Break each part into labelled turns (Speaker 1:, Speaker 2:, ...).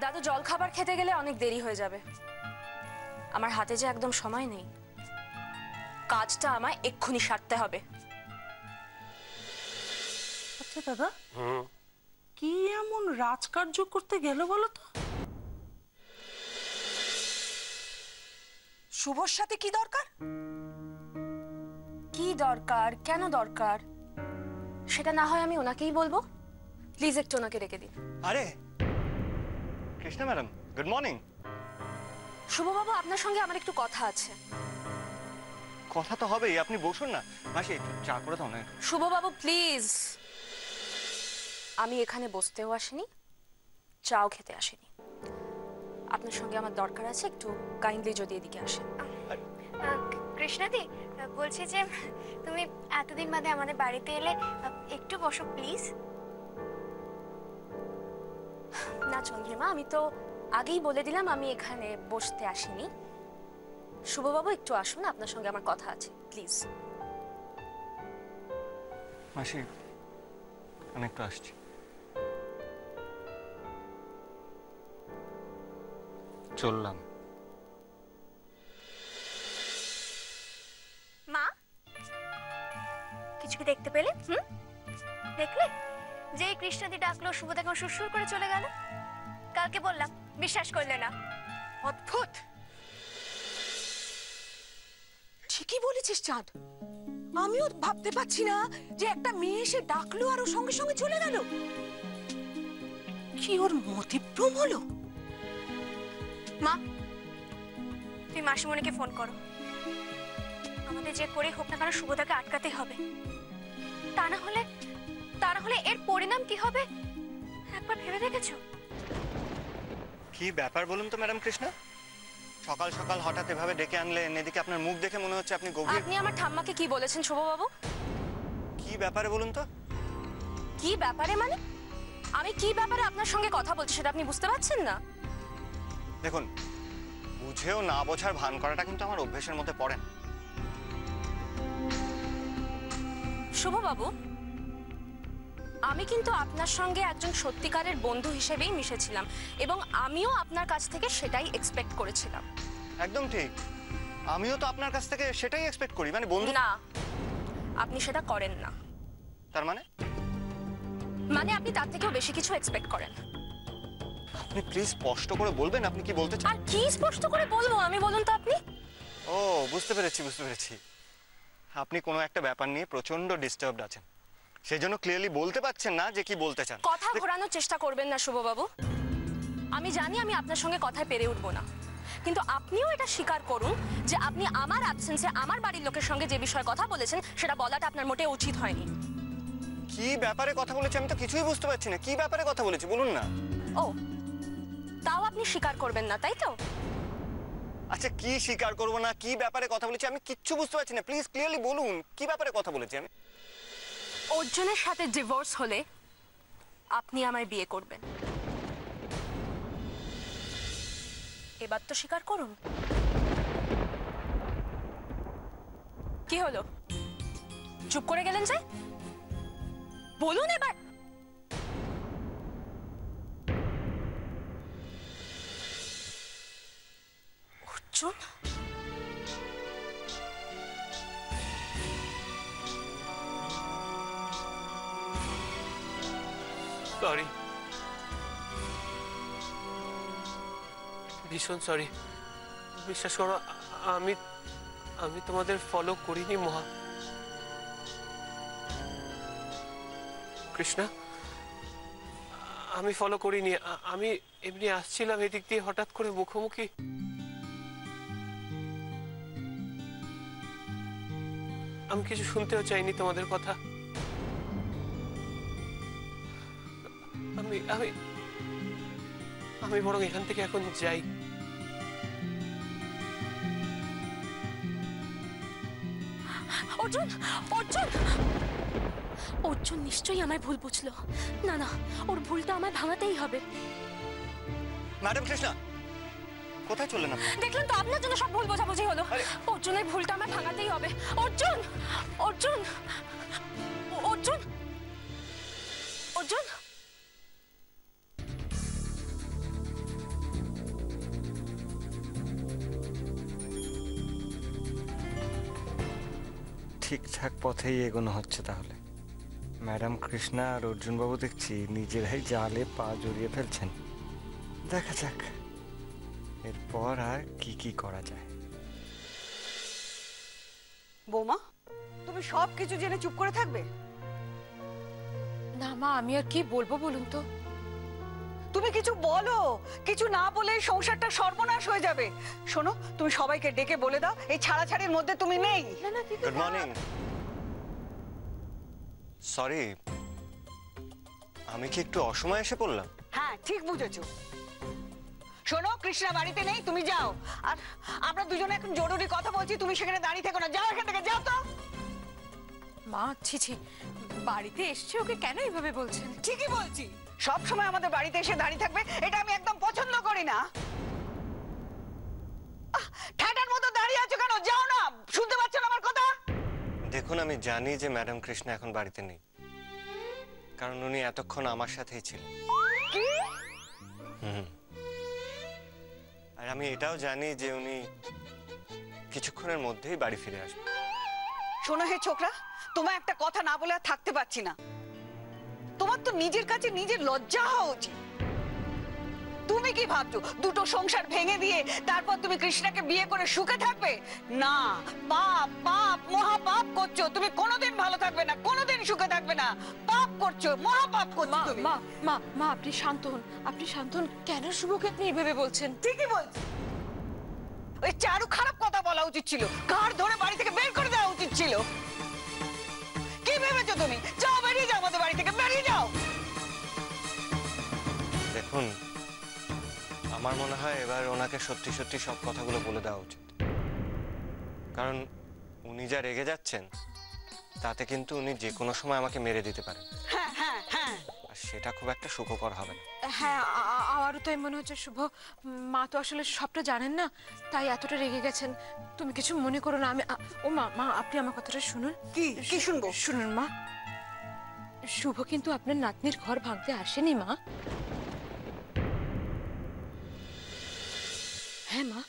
Speaker 1: দাদু জল খাবার খেতে গেলে অনেক দেরি হয়ে যাবে। আমার হাতে যে একদম সময় নেই, কাজটা আমায় এক্ষুনি সারতে হবে।
Speaker 2: আচ্ছা দাদা, কি এমন রাজকার্য করতে গেল বলো তো?
Speaker 3: শুভর সাথে কি দরকার?
Speaker 1: কি দরকার, কেন দরকার, সেটা না হয় আমি ওনাকেই বলবো। প্লিজ একটু ওনাকে রেখে দিন।
Speaker 4: আরে কৃষ্ণা ম্যাডাম, গুড মর্নিং।
Speaker 1: শুভবাবু, আপনার সঙ্গে আমার একটু কথা আছে।
Speaker 4: কথা তো হবেই, আপনি বসুন না। মাসি একটু চা করে দাও না।
Speaker 1: শুভবাবু প্লিজ, আমি এখানে বসতেও আসিনি, চাও খেতে আসিনি। আপনার সঙ্গে আমার দরকার আছে, একটু কাইন্ডলি যদি এদিকে আসেন।
Speaker 5: কৃষ্ণাদি, বলছি যে তুমি এতদিন বাদে আমাদের বাড়িতে এলে, একটু বসো প্লিজ।
Speaker 1: না চন্দ্রিমা, আমি তো আগেই বলে দিলাম আমি এখানে বসতে আসিনি। শুভবাবু একটু আসুন, আপনার সঙ্গে আমার কথা আছে, প্লিজ।
Speaker 4: মাসি আমি একটু আসছি। চললাম।
Speaker 5: মা, কিছু কি দেখতে পেলে? দেখলে যে কৃষ্ণাদি ডাকলো, শুভদা কেমন সুরসুর করে চলে গেল। কালকে বললাম, বিশ্বাস করলে না।
Speaker 3: অদ্ভুত। ঠিকই বলেছিস চাঁদ, আমিও ভাবতে পারছি না যে একটা মেয়ে এসে ডাকলো আর ওর সঙ্গে সঙ্গে চলে গেল। কি ওর মতিভ্রম হলো?
Speaker 5: মা, তুই মাসিমণিকে ফোন করো। আমাদের যে করে হোক না কেন শুভদাকে আটকাতে হবে। তা না হলে এর পরিণাম কি হবে একবার ভেবে দেখেছো?
Speaker 4: কি ব্যাপার বলুন তো ম্যাডাম কৃষ্ণা? সকাল সকাল হঠাৎ এভাবে ডেকে আনলেন, এদিকে আপনার মুখ দেখে মনে হচ্ছে আপনি গভীর।
Speaker 1: আপনি আমার ঠাম্মাকে কি বলেছেন শুভবাবু?
Speaker 4: কি ব্যাপারে বলুন তো?
Speaker 1: কি ব্যাপারে মানে? আমি কি ব্যাপারে আপনার সঙ্গে কথা বলছি সেটা আপনি বুঝতে পারছেন না?
Speaker 4: দেখুন, বুঝেও না বোঝার ভান করাটা কিন্তু আমার অভ্যেসের মধ্যে পড়ে না।
Speaker 1: শুভবাবু, আমি কিন্তু আপনার সঙ্গে একজন সত্যিকারের বন্ধু হিসেবেই মিশেছিলাম এবং আমিও আপনার কাছ থেকে সেটাই এক্সপেক্ট করেছিলাম।
Speaker 4: একদম ঠিক, আমিও তো আপনার কাছ থেকে সেটাই এক্সপেক্ট করি, মানে বন্ধু।
Speaker 1: না, আপনি সেটা করেন না।
Speaker 4: তার মানে?
Speaker 1: মানে আপনি তার থেকেও বেশি কিছু এক্সপেক্ট করেন।
Speaker 4: আপনি প্লিজ স্পষ্ট করে বলবেন আপনি কি বলতে চান।
Speaker 1: আর কি স্পষ্ট করে বলবো আমি, বলুন তো আপনি?
Speaker 4: ও বুঝতে পেরেছি। আপনি কোনো একটা ব্যাপার নিয়ে প্রচন্ড ডিস্টার্বড আছেন, সেই জন্য ক্লিয়ারলি বলতে পারছেন না যে কি বলতে চান।
Speaker 1: কথা ঘোরানোর চেষ্টা করবেন না শুভবাবু। আমি জানি আমি আপনার সঙ্গে কথায় পেরে উঠবো না, কিন্তু আপনিও এটা স্বীকার করুন যে আপনি আমার অ্যাবসেন্সে আমার বাড়ির লোকের সঙ্গে যে বিষয়ে কথা বলেছেন সেটা বলাটা আপনার মোটেও উচিত হয়নি।
Speaker 4: কি ব্যাপারে কথা বলেছি আমি তো কিছুই বুঝতে পারছি না। কি ব্যাপারে কথা বলেছি বলুন না।
Speaker 1: ও, তাও আপনি স্বীকার করবেন না, তাই তো?
Speaker 4: আচ্ছা, কি স্বীকার করবো না? কি ব্যাপারে কথা বলেছি আমি কিচ্ছু বুঝতে পারছি না। প্লিজ ক্লিয়ারলি বলুন কি ব্যাপারে কথা বলেছি আমি।
Speaker 1: অর্জুনের সাথে ডিভোর্স হলে আপনি আমায় বিয়ে করবেন, এবার তো স্বীকার করুন। কি হলো, চুপ করে গেলেন যে? বলুন এবার। অর্জুন,
Speaker 6: সরি, ভীষণ সরি। বিশ্বাস করো, আমি তোমাদের ফলো করিনি মহা। কৃষ্ণা, আমি ফলো করিনি। আমি এমনি আসছিলাম এদিক দিয়ে, হঠাৎ করে মুখোমুখি। আমি কিছু শুনতেও চাইনি তোমাদের কথা। আমি বরং এখান থেকে এখন যাই।
Speaker 1: অর্জুন, অর্জুন, অর্জুন নিশ্চয়ই আমায় ভুল বুঝলো। না না, ওর ভুলটা আমায় ভাঙাতেই হবে।
Speaker 4: ম্যাডাম কৃষ্ণা, কোথায় চললেন আপনি?
Speaker 1: দেখলেন তো, আপনার জন্য সব ভুল বোঝাবুঝি হলো। অর্জুনের ভুলটা আমায় ভাঙাতেই হবে। অর্জুন, অর্জুন, অর্জুন, অর্জুন,
Speaker 4: ঠিকঠাক পথেই এগোনো হচ্ছে তাহলে। ম্যাডাম কৃষ্ণা আর অর্জুনবাবু দেখছি নিজেরাই জালে পা জড়িয়ে ফেলছেন। দেখা যাক এরপর আর কি কি করা যায়।
Speaker 3: বৌমা, তুমি সব কিছু জেনে চুপ করে থাকবে?
Speaker 1: না মা, আমি আর কি বলবো বলুন তো।
Speaker 3: তুমি কিছু বলো, কিছু না বলে সংসারটা সর্বনাশ হয়ে যাবে। শোনো, তুমি সবাইকে ডেকে বলে দাও এই ছাড়াছাড়ির মধ্যে তুমি নেই।
Speaker 4: Good morning. সরি, আমি কি একটু অসময়ে এসে পড়লাম?
Speaker 3: হ্যাঁ, ঠিক বুঝেছো। শোনো, কৃষ্ণা বাড়িতে নেই, তুমি যাও। আর আমরা দুজনে এখন জরুরি কথা বলছি, তুমি সেখানে দাঁড়িয়ে থেকো না, যাও এখান থেকে, যাও তো।
Speaker 1: মা ছি ছি, বাড়িতে এসছে ওকে কেন এইভাবে বলছেন?
Speaker 3: ঠিকই বলছি, সব সময় আমাদের বাড়িতে এসে দাঁড়িয়ে থাকবে, এটা আমি একদম পছন্দ করি না। ঠ্যাটার মতো দাঁড়িয়ে আছো কেন? যাও না, শুনতে পাচ্ছ না আমার কথা?
Speaker 4: দেখুন, আমি জানি যে ম্যাডাম কৃষ্ণা এখন বাড়িতে নেই, কারণ উনি এতক্ষণ আমার সাথেই ছিলেন।
Speaker 3: কি?
Speaker 4: আর আমি এটাও জানি যে উনি কিছুক্ষণের মধ্যেই বাড়ি ফিরে আসবেন।
Speaker 3: শোনো হে ছোকরা, তোমার একটা কথা না বলে আর থাকতে পারছি না। তোমার তো নিজের কাছে নিজের লজ্জা হওয়া উচিত। তুমি কি ভাবছো দুটো সংসার ভেঙে দিয়ে তারপর তুমি কৃষ্ণাকে বিয়ে করে সুখে থাকবে? না, পাপ, পাপ, মহাপাপ করছো তুমি। কোনোদিন ভালো থাকবে না, কোনোদিন সুখে থাকবে না। পাপ করছো, মহাপাপ করছো তুমি।
Speaker 1: মা মা মা, আপনি শান্ত হন, আপনি শান্ত হন। কেন শুভকে আপনি এইভাবে বলছেন?
Speaker 3: ঠিকই বলছি। ওই চারু খারাপ কথা বলা উচিত ছিল, ঘাড় ধরে বাড়ি থেকে বের করে দেওয়া উচিত ছিল। কি ভেবেছো তুমি? যাও, বেরিয়ে যাও আমাদের বাড়ি থেকে, বেরিয়ে যাও।
Speaker 4: দেখুন, আমার মনে হয় এবার ওনাকে সত্যি সত্যি সব কথাগুলো বলে দেওয়া উচিত, কারণ উনি যা রেগে যাচ্ছেন তাতে কিন্তু উনি যে কোনো সময় আমাকে মেরে দিতে পারেন।
Speaker 3: হ্যাঁ হ্যাঁ হ্যাঁ,
Speaker 4: আর সেটা খুব একটা সুখকর হবে না।
Speaker 1: হ্যাঁ, আমারও তাই মনে হচ্ছে শুভ। মা তো আসলে সবটা জানেন না, তাই এতটা রেগে গেছেন। তুমি কিছু মনে করো না। আমি ও মা, মা আপনি আমার কথাটা শুনুন।
Speaker 3: কি কি শুনবো?
Speaker 1: শুনুন মা, শুভ কিন্তু আপনার নাতনির ঘর ভাঙতে আসেনি মা। হ্যাঁ মা,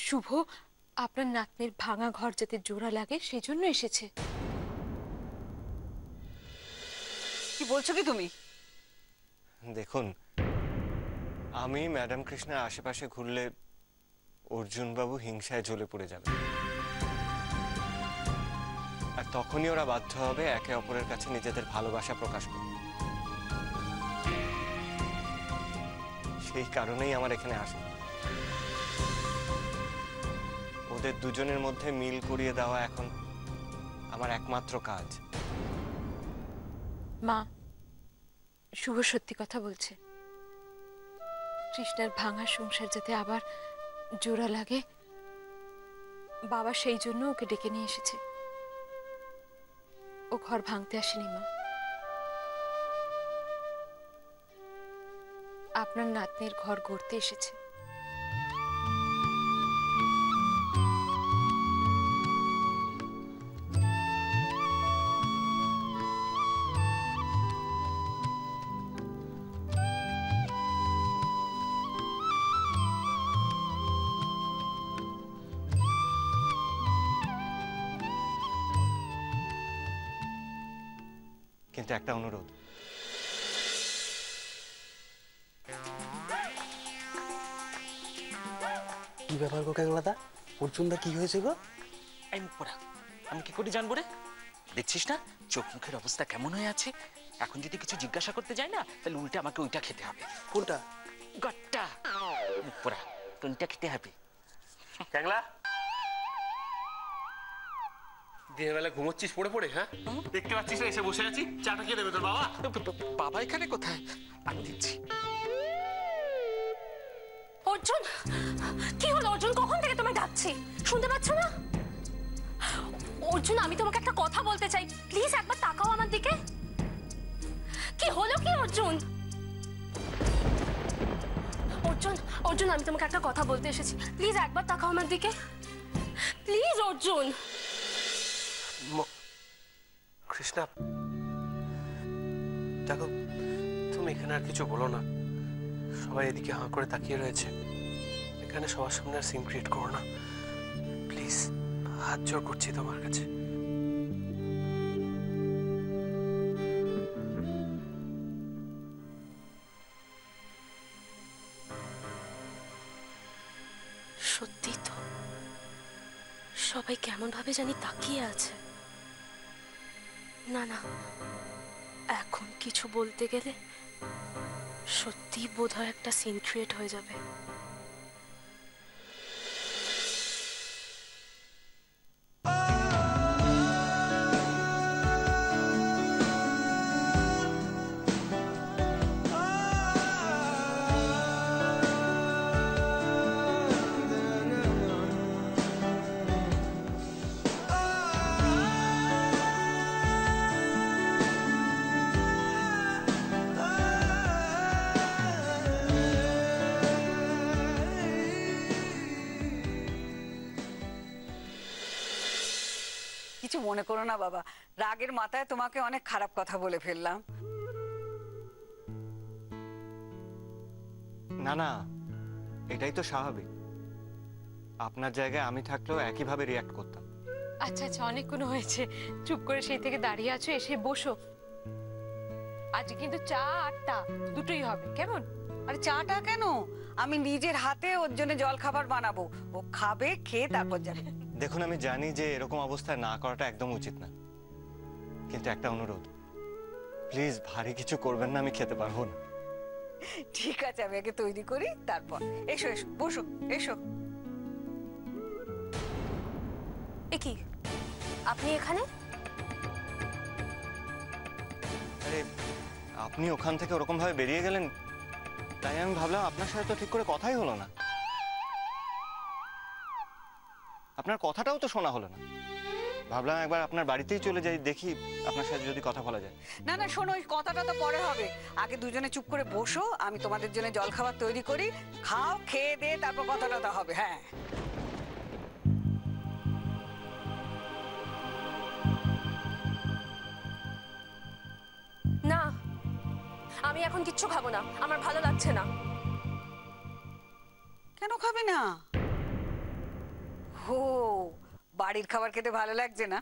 Speaker 1: শুভ আপনার নাতনির ভাঙা ঘর যাতে জোড়া লাগে সেই জন্য এসেছে।
Speaker 3: কি বলছো কি তুমি?
Speaker 4: দেখুন, আমি ম্যাডাম কৃষ্ণার আশেপাশে ঘুরলে অর্জুনবাবু হিংসায় জ্বলে পড়ে যাবে, আর তখনই ওরা বাধ্য হবে একে অপরের কাছে নিজেদের ভালোবাসা প্রকাশ করতে। সেই কারণেই আমার এখানে আসা। ওদের দুজনের মধ্যে মিল করিয়ে দেওয়া এখন আমার একমাত্র কাজ।
Speaker 1: মা, শুভ সত্যি কথা বলছে। কৃষ্ণার ভাঙা সংসার যাতে আবার জোড়া লাগে, বাবা সেই জন্য ওকে ডেকে নিয়ে এসেছে। ও ঘর ভাঙতে আসেনি মা, আপনার নাতনির ঘর গড়তে এসেছে।
Speaker 4: কিন্তু একটা অনুরোধ,
Speaker 7: কি ব্যাপার গো ক্যাংলাদা? অর্জুনদা কি হয়েছে গো?
Speaker 8: এই মুখ পড়া, আমি কি করে জানবো রে? দেখছিস না চোখ মুখের অবস্থা কেমন হয়ে আছে? এখন যদি কিছু জিজ্ঞাসা করতে যাই না, তাহলে উল্টে আমাকে ওইটা খেতে হবে।
Speaker 7: কোনটা?
Speaker 8: গট্টা। মুখ পড়া, কোনটা খেতে হবে?
Speaker 6: ক্যাংলা, দিনের বেলা ঘুমোচ্ছিস পড়ে পড়ে? হ্যাঁ, দেখতে পাচ্ছিস না এসে বসে আছি, চাটা খেয়ে দেবে তোর বাবা?
Speaker 8: বাবা এখানে কোথায়? আমি দিচ্ছি।
Speaker 1: অর্জুন, কি হলো অর্জুন? কখন থেকে তোমায় ডাকছি, শুনতে পাচ্ছ না? অর্জুন, আমি তোমাকে একটা কথা বলতে চাই, প্লিজ একবার তাকাও আমার দিকে। কি হলো কি অর্জুন? অর্জুন, অর্জুন, আমি তোমাকে একটা কথা বলতে এসেছি, প্লিজ একবার তাকাও আমার দিকে, প্লিজ অর্জুন।
Speaker 6: কৃষ্ণা, দেখো, তুমি এখানে আর কিছু বলো না। সবাই এদিকে হাঁ করে তাকিয়ে রয়েছে। এখানে সবার সামনে আর সিন ক্রিয়েট করো না প্লিজ, হাত জোর করছি তোমার কাছে।
Speaker 1: সত্যি তো সবাই কেমন ভাবে জানি তাকিয়ে আছে। না না, এখন কিছু বলতে গেলে সত্যি বোধহয় একটা সিন ক্রিয়েট হয়ে যাবে।
Speaker 3: কিছু মনে করো না বাবা, রাগের মাথায় তোমাকে অনেক খারাপ কথা বলে ফেললাম।
Speaker 4: না না, এটাই তো স্বাভাবিক। আপনার জায়গায় আমি থাকলেও একইভাবে রিয়াক্ট করতাম।
Speaker 9: আচ্ছা আচ্ছা, অনেকক্ষণ হয়েছে, চুপ করে সেই থেকে দাঁড়িয়ে আছো, এসে বসো। আজ কিন্তু চা আটটা দুটোই হবে, কেমন?
Speaker 3: আরে চাটা কেন, আমি নিজের হাতে ওর জন্য জল খাবার বানাবো, ও খাবে, খেয়ে তারপর যাবে।
Speaker 4: দেখুন, আমি জানি যে এরকম অবস্থায় না করাটা একদম উচিত না, কিন্তু একটা অনুরোধ, প্লিজ ভারী কিছু করবেন না, আমি খেতে পারবো না।
Speaker 3: ঠিক আছে, আমি আগে তৈরি করি, তারপর এসো এসো, বসো, এসো।
Speaker 1: এ কি, আপনি এখানে?
Speaker 4: আরে আপনি ওখান থেকে ওরকম ভাবে বেরিয়ে গেলেন, তাই আমি ভাবলাম আপনার সাথে তো ঠিক করে কথাই হলো না, আপনার কথাটাও তো শোনা হলো না। ভাবলাম একবার আপনার বাড়িতেই চলে যাই, দেখি আপনার সাথে যদি কথা বলা যায়।
Speaker 3: না না শোনো, ওই কথাটা তো পরে হবে, আগে দুজনে চুপ করে বসো, আমি তোমাদের জন্য জল খাবার তৈরি করি, খাও, খেয়ে দে, তারপর কথাটা তো হবে। হ্যাঁ,
Speaker 1: না, আমি এখন কিচ্ছু খাবো না, আমার ভালো লাগছে না।
Speaker 3: কেন খাবে না? ও, বাড়ির খাবার খেতে ভালো লাগছে না?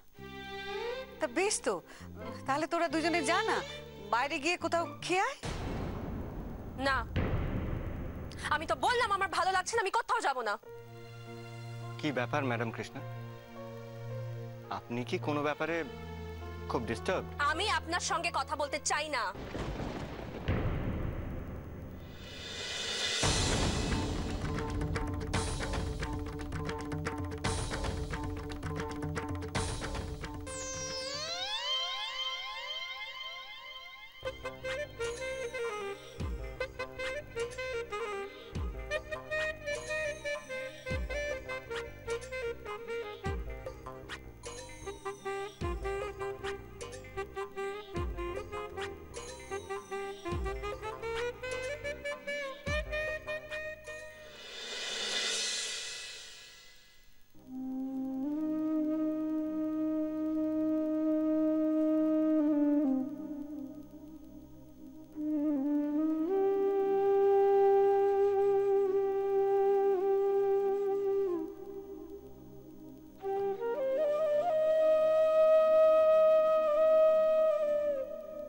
Speaker 3: তা বেশ তো, তাহলে তোরা দুজনে যা না, বাইরে গিয়ে কোথাও খেয়ে আয়।
Speaker 1: না, আমি তো বললাম আমার ভালো লাগছে না, আমি কোথাও যাব না।
Speaker 4: কি ব্যাপার ম্যাডাম কৃষ্ণা, আপনি কি কোনো ব্যাপারে খুব ডিস্টার্ব?
Speaker 1: আমি আপনার সঙ্গে কথা বলতে চাই না।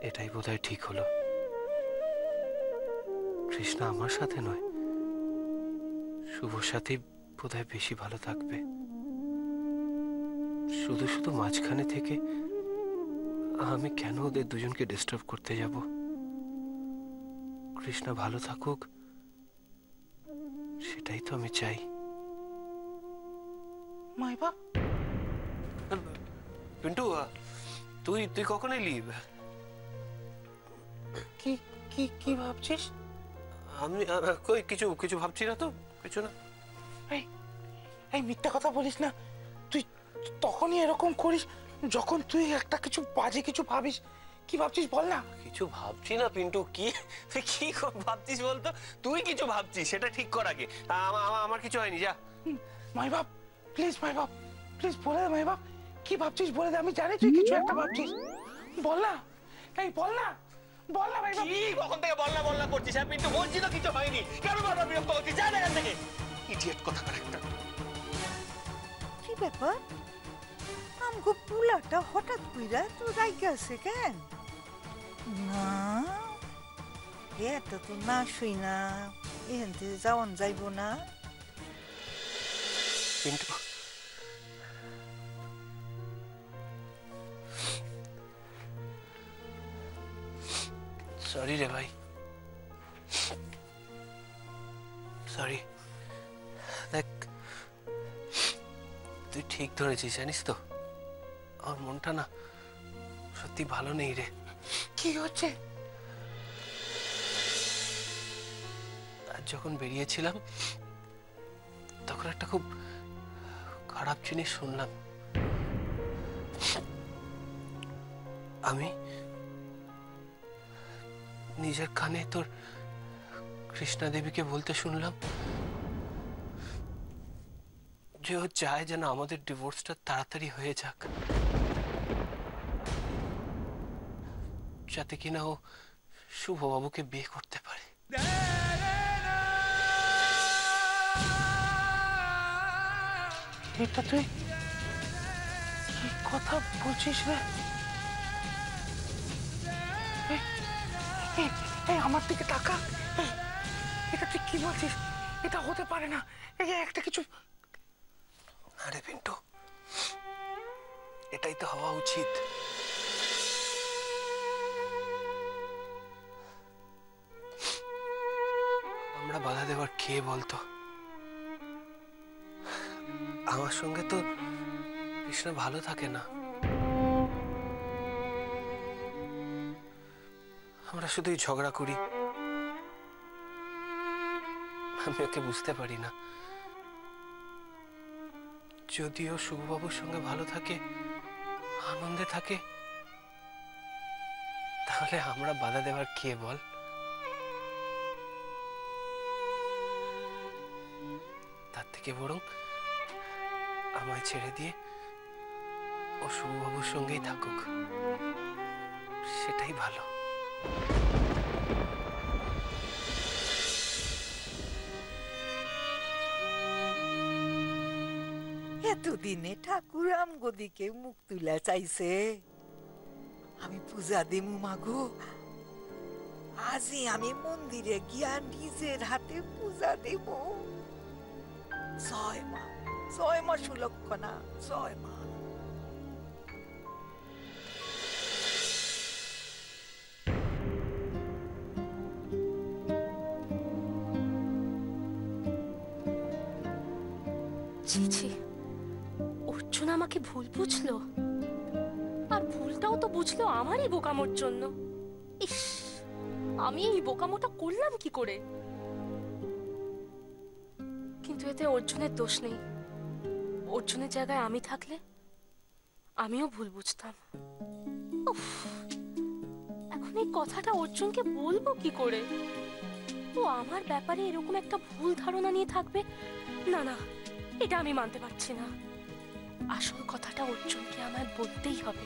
Speaker 6: এটাই বোধহয় ঠিক হলো। কৃষ্ণা আমার সাথে নয়, শুভর সাথে বোধহয় বেশি ভালো থাকবে। শুধু শুধু মাঝখানে থেকে আমি কেন ওদের দুজনকে ডিস্টার্ব করতে যাব? কৃষ্ণা ভালো থাকুক, সেটাই তো আমি চাই।
Speaker 2: মাইবা,
Speaker 6: পিন্টু, তুই তুই কখন এলি?
Speaker 2: কি কি কি ভাবছিস?
Speaker 6: আমি কই কিছু কিছু ভাবছি না তো, কিছু না।
Speaker 2: এই এই মিথ্যা কথা বলিস না, তুই তখনই এরকম করিস যখন তুই একটা কিছু বাজে কিছু ভাবিস। কি ভাবছিস বল না?
Speaker 6: কিছু ভাবছি না পিন্টু। কি তুই কি ভাবছিস বলতো? তুই কিছু ভাবছিস সেটা ঠিক কর আগে। আমার কিছু হয়নি, যা।
Speaker 2: মাই বাপ, প্লিজ মাই বাপ, প্লিজ বলে দে মাই বাপ, কি ভাবছিস বলে দে, আমি জানি তুই কিছু একটা ভাবছিস, বল না, এই বল না, বল না ভাই
Speaker 8: কি কখন থেকে বললা করছিস? আমি তো বলছি তো কিছু হয়নি, কেন বারবার বিরক্ত করছিস? যা না এখান থেকে, ইডিয়েট কোথাকার একটা।
Speaker 10: কি ব্যাপার আমগো পুলাটা হঠাৎ কইরা তো রাইগা আছে কেন? না এটা তো না শুই না এখান থেকে যাওয়ান যাইব না।
Speaker 6: পিন্টু, সরি রে ভাই, সরি। দেখ, তুই ঠিক ধরেছিস, জানিস তো আমার মনটা না সত্যি ভালো নেই রে।
Speaker 2: কি হচ্ছে?
Speaker 6: আজ যখন বেরিয়েছিলাম তখন একটা খুব খারাপ জিনিস শুনলাম। আমি নিজের কানে তোর কৃষ্ণা দেবীকে বলতে শুনলাম যে ও চায় যেন আমাদের ডিভোর্সটা তাড়াতাড়ি হয়ে যাক, যাতে কিনা ও শুভবাবুকে বিয়ে করতে পারে।
Speaker 2: এটা তুই কি কথা বলছিস রে? এই আমার দিকে তাকা। এটা তুই কি বলছিস? এটা হতে পারে না। এই একটা কিছু।
Speaker 6: আরে পিন্টু, এটাই তো হওয়া উচিত। আমরা বাধা দেওয়ার কে বলতো? আমার সঙ্গে তো কৃষ্ণ ভালো থাকে না, আমরা শুধুই ঝগড়া করি। আমি ওকে বুঝতে পারি না। যদিও শুভবাবুর সঙ্গে ভালো থাকে, আনন্দে থাকে, তাহলে আমরা বাধা দেওয়ার কে বল? তার থেকে বরং আমায় ছেড়ে দিয়ে ও শুভবাবুর সঙ্গেই থাকুক, সেটাই ভালো।
Speaker 10: এতদিনে ঠাকুর আমগো দিকে মুখ তুলা চাইছে, আমি পূজা দিমু মাগো। আজই আমি মন্দিরে গিয়া নিজের হাতে পূজা দেব। জয় মা সুলক্ষণা, জয় মা।
Speaker 1: ছি ছি, অর্জুন আমাকে ভুল বুঝলো, আর ভুলটাও তো বুঝলো আমারই বোকামোর জন্য। ইস, আমি এই বোকামোটা করলাম কি করে? কিন্তু এতে অর্জুনের দোষ নেই। অর্জুনের জায়গায় আমি থাকলে আমিও ভুল বুঝতাম। উফ, এখন এই কথাটা অর্জুনকে বলবো কি করে? ও আমার ব্যাপারে এরকম একটা ভুল ধারণা নিয়ে থাকবে? না না, এটা আমি মানতে পারছি না। আসল কথাটা অর্জুনকে আমার বলতেই হবে।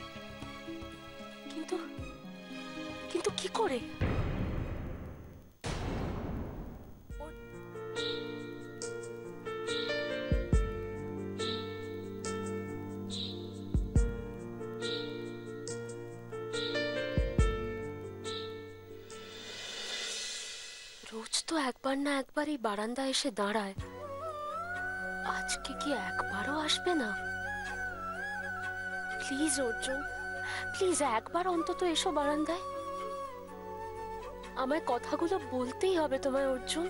Speaker 1: কিন্তু কিন্তু কি করে? রোজ তো একবার না একবার এই বারান্দায় এসে দাঁড়ায়, আজকে কি একবারও আসবে না? প্লিজ অর্জুন, প্লিজ একবার অন্তত এসো বারান্দায়। আমায় কথাগুলো বলতেই হবে তোমায় অর্জুন।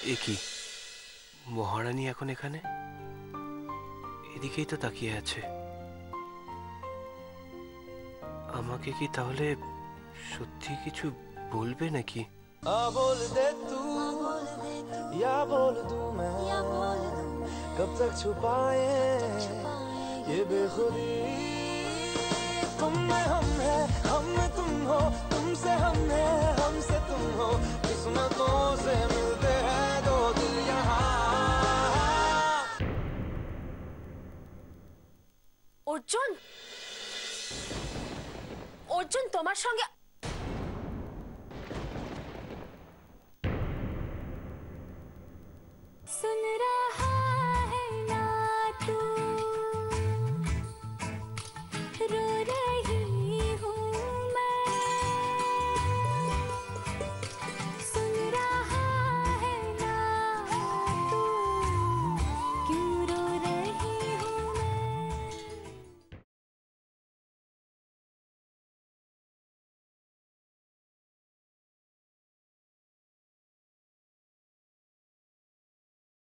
Speaker 6: এ কি, মহারানী এখন এখানে? এদিকেই তো তাকিয়ে আছে। আমাকে কি তাহলে সত্যি কিছু বলবে নাকি?
Speaker 11: बोल दे तू या बोल दूं मैं, कब तक छुपाए ये बेखुदी। तुम में हम है, हम में तुम हो, तुमसे हम है, हमसे तुम हो, किस्मतों से मिलते हैं दो दिल यहाँ।
Speaker 1: অর্জুন, অর্জুন তোমার সঙ্গে